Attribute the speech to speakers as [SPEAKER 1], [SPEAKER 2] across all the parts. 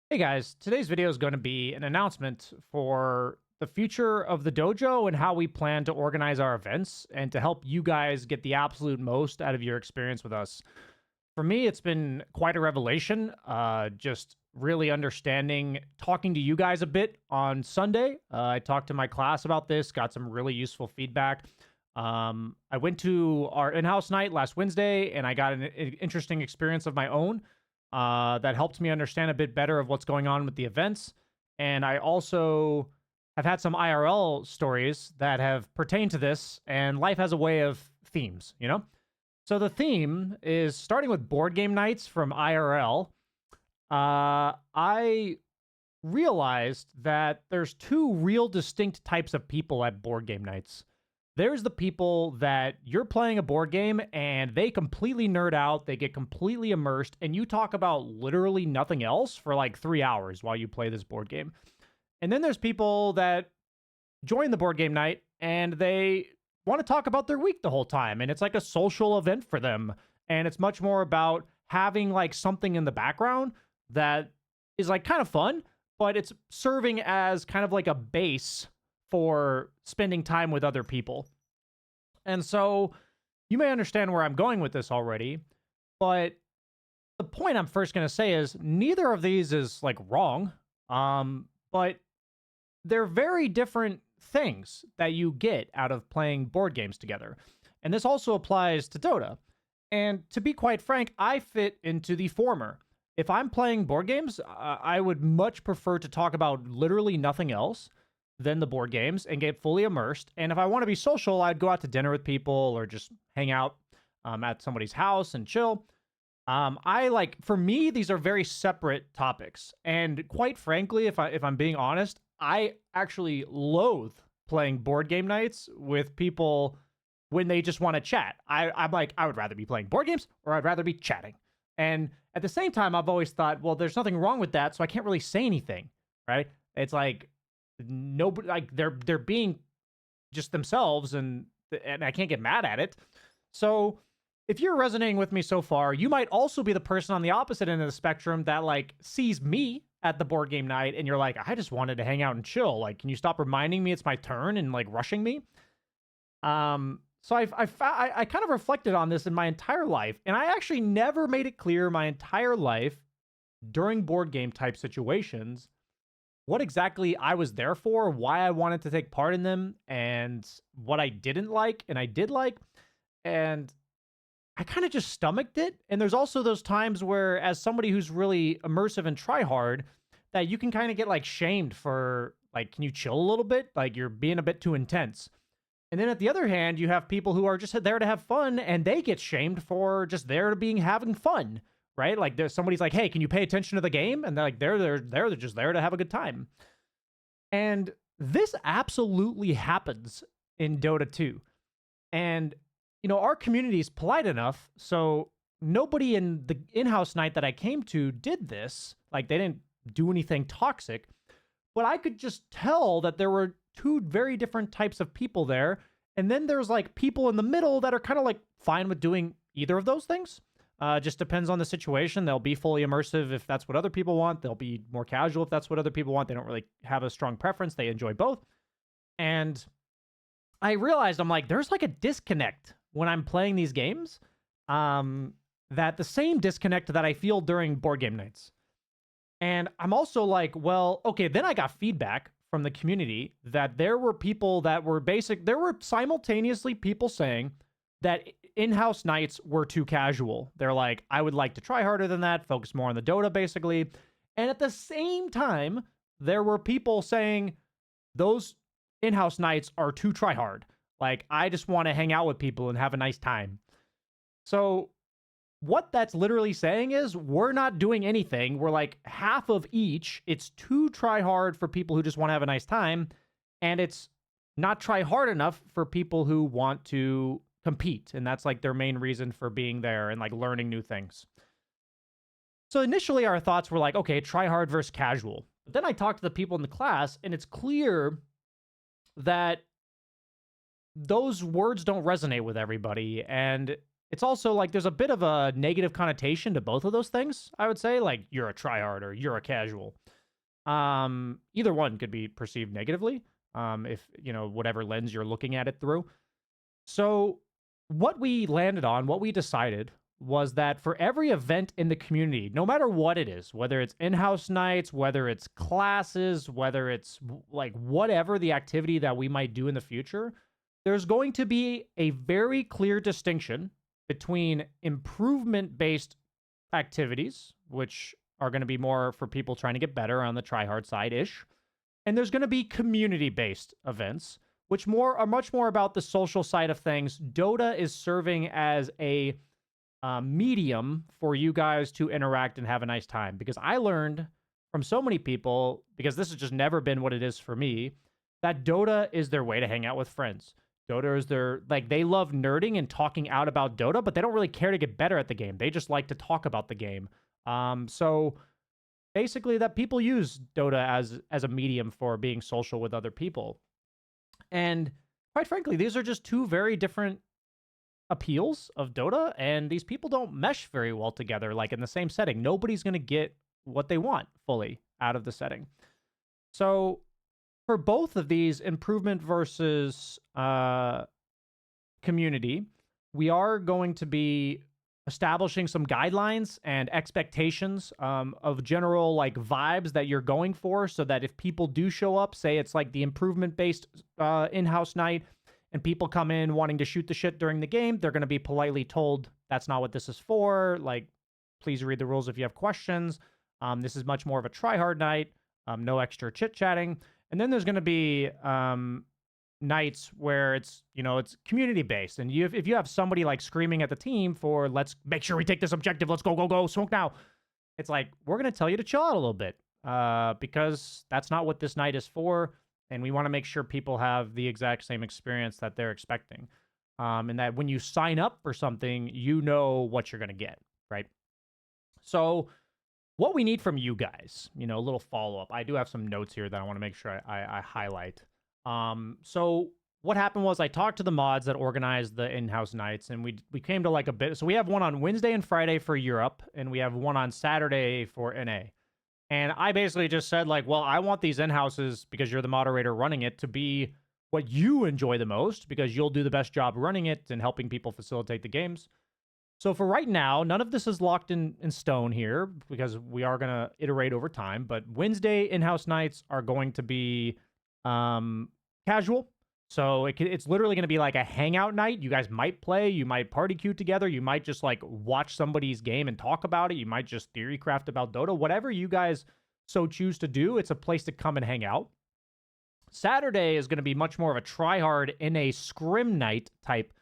[SPEAKER 1] Hey guys, today's video is going to be an announcement for the future of the dojo and how we plan to organize our events and to help you guys get the absolute most out of your experience with us. For me, it's been quite a revelation, just really understanding, talking to you guys a bit on Sunday. I talked to my class about this, got some really useful feedback. I went to our in-house night last Wednesday and I got an interesting experience of my own that helped me understand a bit better of what's going on with the events. And I also have had some IRL stories that have pertained to this, and life has a way of themes, you know? So the theme is starting with board game nights from IRL. I realized that there's two real distinct types of people at board game nights. There's the people that you're playing a board game and they completely nerd out, they get completely immersed, and you talk about literally nothing else for like 3 hours while you play this board game. And then there's people that join the board game night and they want to talk about their week the whole time. And it's like a social event for them. And it's much more about having like something in the background that is like kind of fun, but it's serving as kind of like a base for spending time with other people. And so you may understand where I'm going with this already, but the point I'm first going to say is neither of these is like wrong. But they're very different things that you get out of playing board games together. And this also applies to Dota. And to be quite frank, I fit into the former. If I'm playing board games, I would much prefer to talk about literally nothing else than the board games and get fully immersed. And if I want to be social, I'd go out to dinner with people or just hang out at somebody's house and chill. I like, for me, these are very separate topics. And quite frankly, if I'm being honest, I actually loathe playing board game nights with people when they just want to chat. I'm like, I would rather be playing board games or I'd rather be chatting. And at the same time, I've always thought, well, there's nothing wrong with that, so I can't really say anything, right? It's like nobody, like they're being just themselves, and I can't get mad at it. So if you're resonating with me so far, you might also be the person on the opposite end of the spectrum that like sees me at the board game night and you're like, I just wanted to hang out and chill. Like, can you stop reminding me it's my turn and like rushing me? So I kind of reflected on this in my entire life, and I actually never made it clear my entire life during board game type situations what exactly I was there for, why I wanted to take part in them, and what I didn't like and I did like. And I kind of just stomached it. And there's also those times where, as somebody who's really immersive and try hard, that you can kind of get like shamed for like, can you chill a little bit? Like you're being a bit too intense. And then at the other hand, you have people who are just there to have fun and they get shamed for just there to being having fun, right? Like there's somebody's like, hey, can you pay attention to the game? And they're like, they're just there to have a good time. And this absolutely happens in Dota 2. And our community is polite enough, so nobody in the in-house night that I came to did this. Like they didn't do anything toxic, but I could just tell that there were two very different types of people there. And then there's like people in the middle that are kind of like fine with doing either of those things. Just depends on the situation. They'll be fully immersive if that's what other people want. They'll be more casual if that's what other people want. They don't really have a strong preference. They enjoy both. And I realized I'm like, there's like a disconnect when I'm playing these games. That the same disconnect that I feel during board game nights. And I'm also like, well, okay, then I got feedback from the community that there were people that were there were simultaneously people saying that in-house nights were too casual. They're like, I would like to try harder than that, focus more on the Dota, basically. And at the same time, there were people saying those in-house nights are too try hard. Like, I just want to hang out with people and have a nice time. So what that's literally saying is we're not doing anything. We're like half of each. It's too try hard for people who just want to have a nice time. And it's not try hard enough for people who want to compete. And that's like their main reason for being there and like learning new things. So initially our thoughts were like, okay, try hard versus casual. But then I talked to the people in the class and it's clear that those words don't resonate with everybody. And it's also like there's a bit of a negative connotation to both of those things, I would say. Like you're a tryhard or you're a casual. Either one could be perceived negatively, if you know whatever lens you're looking at it through. So what we landed on, what we decided was that for every event in the community, no matter what it is, whether it's in-house nights, whether it's classes, whether it's like whatever the activity that we might do in the future, there's going to be a very clear distinction between improvement-based activities, which are going to be more for people trying to get better on the try-hard side-ish, and there's going to be community-based events, which are much more about the social side of things. Dota is serving as a medium for you guys to interact and have a nice time. Because I learned from so many people, because this has just never been what it is for me, that Dota is their way to hang out with friends. Dota is their, like, they love nerding and talking out about Dota, but they don't really care to get better at the game. They just like to talk about the game. So basically that people use Dota as a medium for being social with other people. And quite frankly, these are just two very different appeals of Dota, and these people don't mesh very well together, like in the same setting. Nobody's going to get what they want fully out of the setting. So for both of these, improvement versus community, we are going to be establishing some guidelines and expectations of general like vibes that you're going for, so that if people do show up, say it's like the improvement based in-house night, and people come in wanting to shoot the shit during the game, they're going to be politely told that's not what this is for. Like, please read the rules if you have questions. This is much more of a try-hard night. No extra chit-chatting. And then there's going to be nights where it's, you know, it's community-based. And if you have somebody like screaming at the team for, let's make sure we take this objective, let's go, go, go, smoke now. It's like, we're going to tell you to chill out a little bit because that's not what this night is for. And we want to make sure people have the exact same experience that they're expecting. And that when you sign up for something, you know what you're going to get, right? So what we need from you guys, you know, a little follow-up. I do have some notes here that I want to make sure I highlight. So what happened was I talked to the mods that organized the in-house nights, and we came to like a bit. So we have one on Wednesday and Friday for Europe, and we have one on Saturday for NA. And I basically just said, like, well, I want these in-houses, because you're the moderator running it, to be what you enjoy the most, because you'll do the best job running it and helping people facilitate the games. So for right now, none of this is locked in stone here, because we are going to iterate over time. But Wednesday in-house nights are going to be casual. So it's literally going to be like a hangout night. You guys might play, you might party queue together, you might just like watch somebody's game and talk about it, you might just theory craft about Dota, whatever you guys so choose to do. It's a place to come and hang out. Saturday is going to be much more of a try-hard in a scrim night type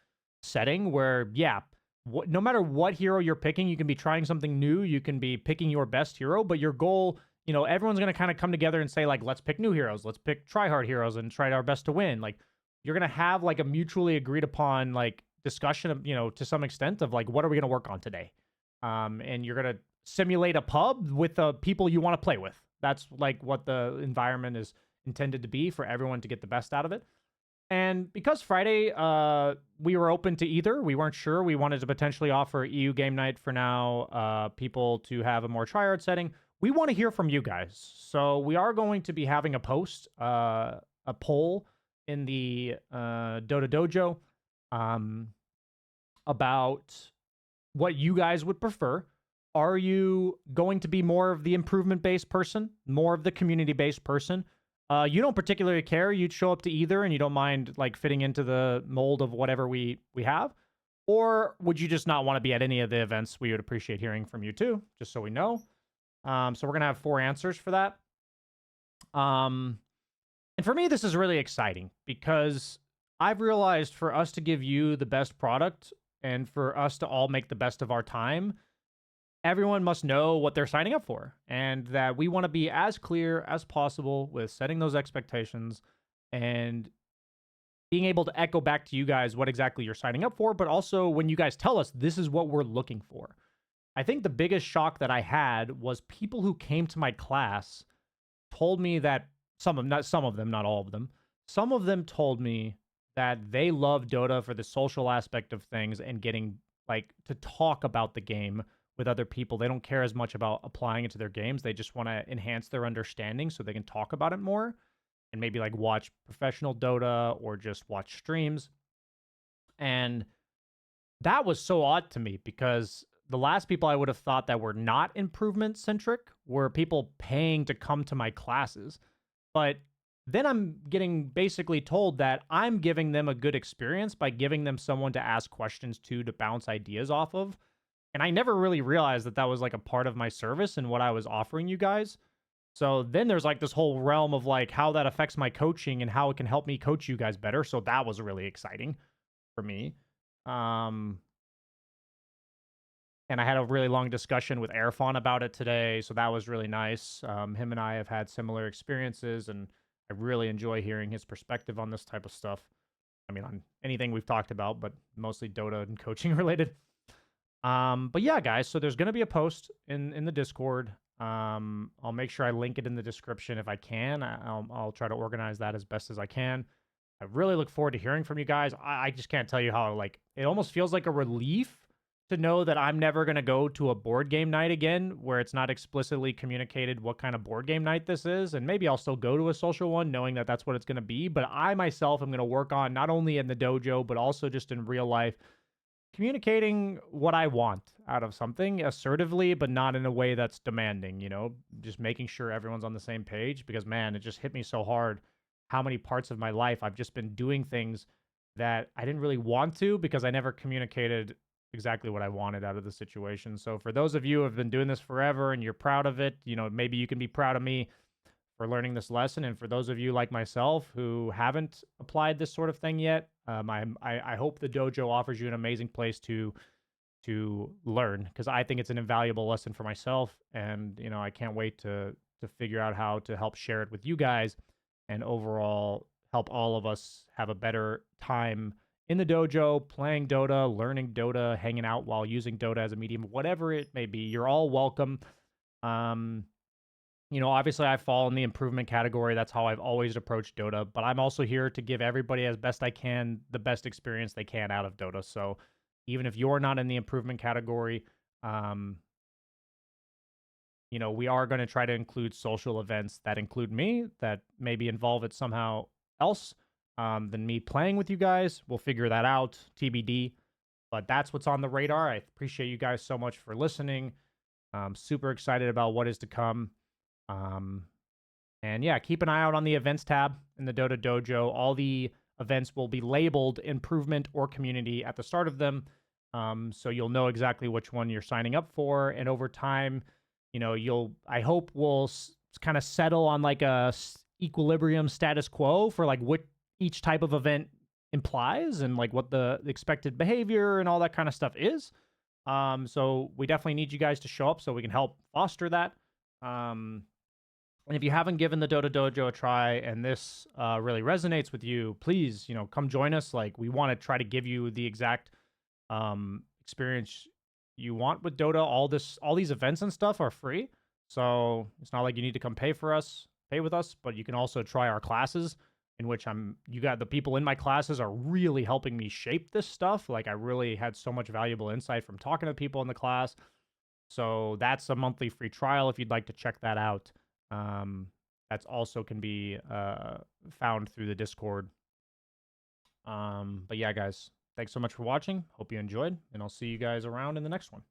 [SPEAKER 1] setting where, yeah, no matter what hero you're picking, you can be trying something new, you can be picking your best hero, but your goal, you know, everyone's going to kind of come together and say, like, let's pick new heroes, let's pick try-hard heroes and try our best to win. Like, you're going to have like a mutually agreed upon like discussion of, you know, to some extent of like, what are we going to work on today? And you're going to simulate a pub with the people you want to play with. That's like what the environment is intended to be, for everyone to get the best out of it. And because Friday, we were open to either, we weren't sure. We wanted to potentially offer EU game night for now, people to have a more tryhard setting. We want to hear from you guys. So we are going to be having a post, a poll in the Dota Dojo about what you guys would prefer. Are you going to be more of the improvement-based person, more of the community-based person? You don't particularly care. You'd show up to either, and you don't mind like fitting into the mold of whatever we have. Or would you just not want to be at any of the events? We would appreciate hearing from you too, just so we know. So we're going to have 4 answers for that. And for me, this is really exciting because I've realized for us to give you the best product and for us to all make the best of our time, everyone must know what they're signing up for, and that we want to be as clear as possible with setting those expectations and being able to echo back to you guys what exactly you're signing up for, but also when you guys tell us this is what we're looking for. I think the biggest shock that I had was people who came to my class told me that some of them, not all of them, some of them told me that they love Dota for the social aspect of things and getting like to talk about the game with other people. They don't care as much about applying it to their games. They just want to enhance their understanding so they can talk about it more and maybe like watch professional Dota or just watch streams. And that was so odd to me because the last people I would have thought that were not improvement centric were people paying to come to my classes. But then I'm getting basically told that I'm giving them a good experience by giving them someone to ask questions to bounce ideas off of. And I never really realized that that was like a part of my service and what I was offering you guys. So then there's like this whole realm of like how that affects my coaching and how it can help me coach you guys better. So that was really exciting for me. Um, and I had a really long discussion with Erfon about it today, so that was really nice. Him and I have had similar experiences, and I really enjoy hearing his perspective on this type of stuff. I mean, on anything we've talked about, but mostly Dota and coaching related. But yeah, guys, so there's going to be a post in the Discord. I'll make sure I link it in the description if I can. I'll try to organize that as best as I can. I really look forward to hearing from you guys. I just can't tell you how, like, it almost feels like a relief to know that I'm never going to go to a board game night again where it's not explicitly communicated what kind of board game night this is. And maybe I'll still go to a social one knowing that that's what it's going to be. But I myself am going to work on not only in the dojo, but also just in real life, communicating what I want out of something assertively, but not in a way that's demanding, you know, just making sure everyone's on the same page because, man, it just hit me so hard how many parts of my life I've just been doing things that I didn't really want to because I never communicated exactly what I wanted out of the situation. So for those of you who have been doing this forever and you're proud of it, you know, maybe you can be proud of me for learning this lesson. And for those of you like myself who haven't applied this sort of thing yet, I hope the dojo offers you an amazing place to learn because I think it's an invaluable lesson for myself. And you know, I can't wait to figure out how to help share it with you guys and overall help all of us have a better time in the dojo, playing Dota, learning Dota, hanging out while using Dota as a medium, whatever it may be. You're all welcome. You know, obviously I fall in the improvement category. That's how I've always approached Dota, but I'm also here to give everybody as best I can the best experience they can out of Dota. So even if you're not in the improvement category, you know, we are going to try to include social events that include me, that maybe involve it somehow else than me playing with you guys. We'll figure that out, TBD. But that's what's on the radar. I appreciate you guys so much for listening. I'm super excited about what is to come. And yeah, keep an eye out on the events tab in the Dota Dojo. All the events will be labeled improvement or community at the start of them. So you'll know exactly which one you're signing up for. And over time, you know, I hope we'll kind of settle on like a equilibrium status quo for like what each type of event implies and like what the expected behavior and all that kind of stuff is. So we definitely need you guys to show up so we can help foster that. And if you haven't given the Dota Dojo a try and this really resonates with you, please, you know, come join us. Like, we want to try to give you the exact experience you want with Dota. All these events and stuff are free, so it's not like you need to come pay with us. But you can also try our classes, in which you got the people in my classes are really helping me shape this stuff. Like, I really had so much valuable insight from talking to people in the class. So that's a monthly free trial if you'd like to check that out. That's also can be found through the Discord. But yeah, guys, thanks so much for watching. Hope you enjoyed, and I'll see you guys around in the next one.